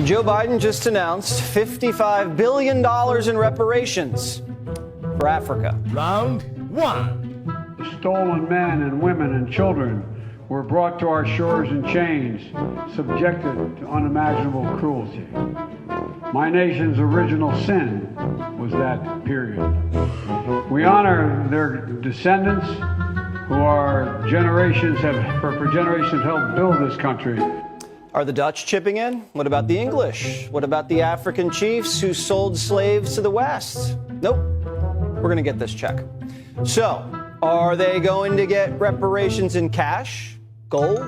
Joe Biden just announced $55 billion in reparations for Africa. Round one. The stolen men and women and children were brought to our shores in chains, subjected to unimaginable cruelty. My nation's original sin was that period. We honor their descendants who for generations helped build this country. Are the Dutch chipping in? What about the English? What about the African chiefs who sold slaves to the West? Nope. We're going to get this check. So, are they going to get reparations in cash, gold,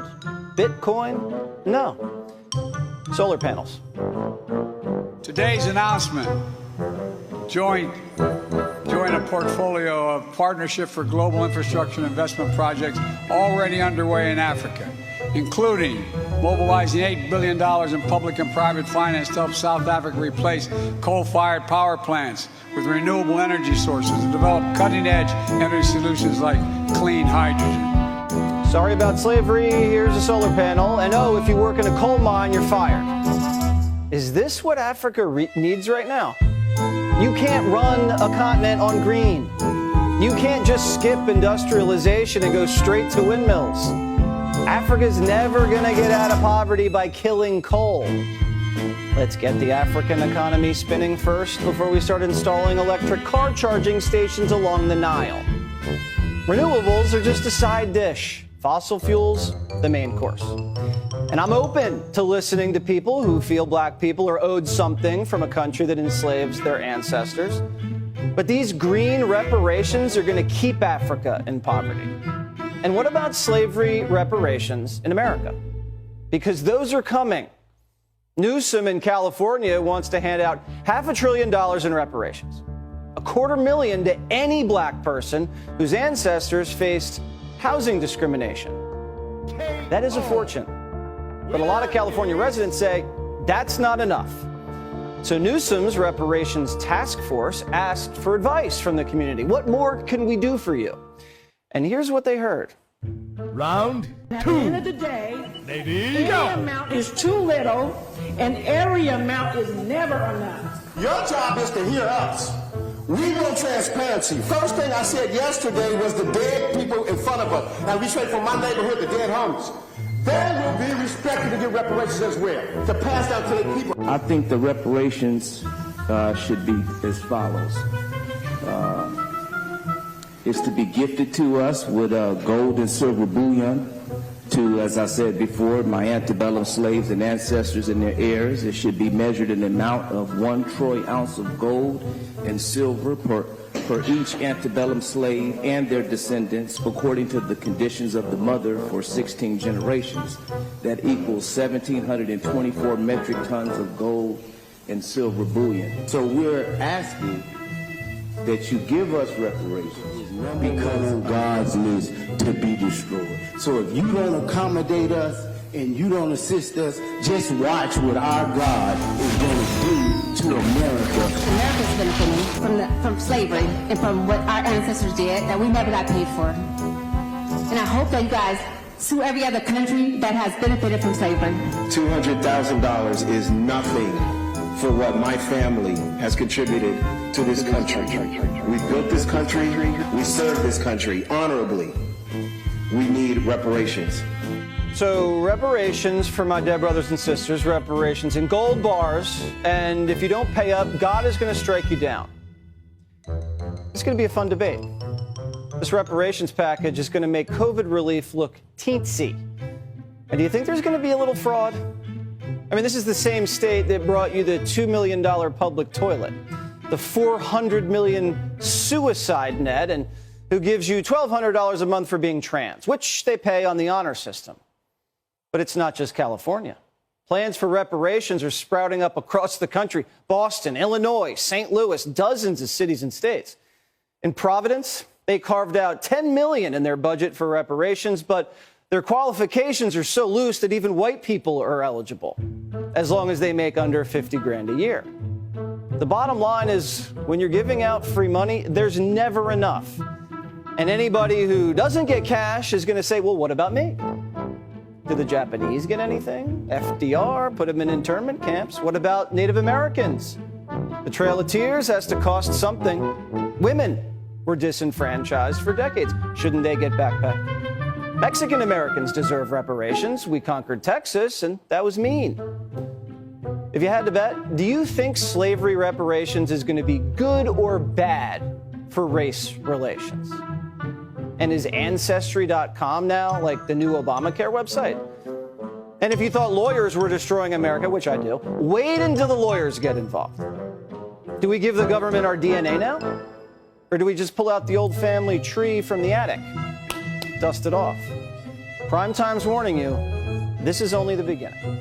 Bitcoin? No. Solar panels. Today's announcement, join a portfolio of Partnership for Global Infrastructure Investment projects already underway in Africa, including mobilizing $8 billion in public and private finance to help South Africa replace coal-fired power plants with renewable energy sources and develop cutting-edge energy solutions like clean hydrogen. Sorry about slavery, here's a solar panel, and oh, if you work in a coal mine, you're fired. Is this what Africa needs right now? You can't run a continent on green. You can't just skip industrialization and go straight to windmills. Africa's never gonna get out of poverty by killing coal. Let's get the African economy spinning first before we start installing electric car charging stations along the Nile. Renewables are just a side dish. Fossil fuels, the main course. And I'm open to listening to people who feel black people are owed something from a country that enslaves their ancestors. But these green reparations are going to keep Africa in poverty. And what about slavery reparations in America? Because those are coming. Newsom in California wants to hand out $500 billion in reparations. $250,000 to any black person whose ancestors faced housing discrimination. That is a fortune. But a lot of California residents say that's not enough. So Newsom's reparations task force asked for advice from the community. What more can we do for you? And here's what they heard. Round At two. the end of the day, Ladies, any go. amount is too little, and every amount is never enough. Your job is to hear us. We want transparency. First thing I said yesterday was the dead people in front of us. Now, we straight from my neighborhood, the dead homies. They will be respected to get reparations as well, to pass down to the people. I think the reparations should be as follows. It's to be gifted to us with gold and silver bullion to, as I said before, my antebellum slaves and ancestors and their heirs. It should be measured in the amount of 1 troy ounce of gold and silver per each antebellum slave and their descendants, according to the conditions of the mother for 16 generations. That equals 1,724 metric tons of gold and silver bullion. So we're asking that you give us reparations because of God's list to be destroyed. So if you don't accommodate us and you don't assist us, just watch what our God is going to do to America. America's benefiting from slavery and from what our ancestors did that we never got paid for. And I hope that you guys sue every other country that has benefited from slavery. $200,000 is nothing for what my family has contributed to this country. We built this country, we serve this country honorably. We need reparations. So reparations for my dead brothers and sisters, reparations in gold bars, and if you don't pay up, God is going to strike you down. It's going to be a fun debate. This reparations package is going to make COVID relief look teensy. And do you think there's going to be a little fraud? I mean, this is the same state that brought you the $2 million public toilet, the $400 million suicide net, and who gives you $1,200 a month for being trans, which they pay on the honor system. But it's not just California. Plans for reparations are sprouting up across the country. Boston, Illinois, St. Louis, dozens of cities and states. In Providence, they carved out $10 million in their budget for reparations, but their qualifications are so loose that even white people are eligible, as long as they make under 50 grand a year. The bottom line is, when you're giving out free money, there's never enough. And anybody who doesn't get cash is going to say, well, what about me? Did the Japanese get anything? FDR put them in internment camps. What about Native Americans? The Trail of Tears has to cost something. Women were disenfranchised for decades. Shouldn't they get back pay? Mexican Americans deserve reparations. We conquered Texas, and that was mean. If you had to bet, do you think slavery reparations is going to be good or bad for race relations? And is ancestry.com now like the new Obamacare website? And if you thought lawyers were destroying America, which I do, wait until the lawyers get involved. Do we give the government our DNA now? Or do we just pull out the old family tree from the attic? Dust it off. Prime Time's warning you, this is only the beginning.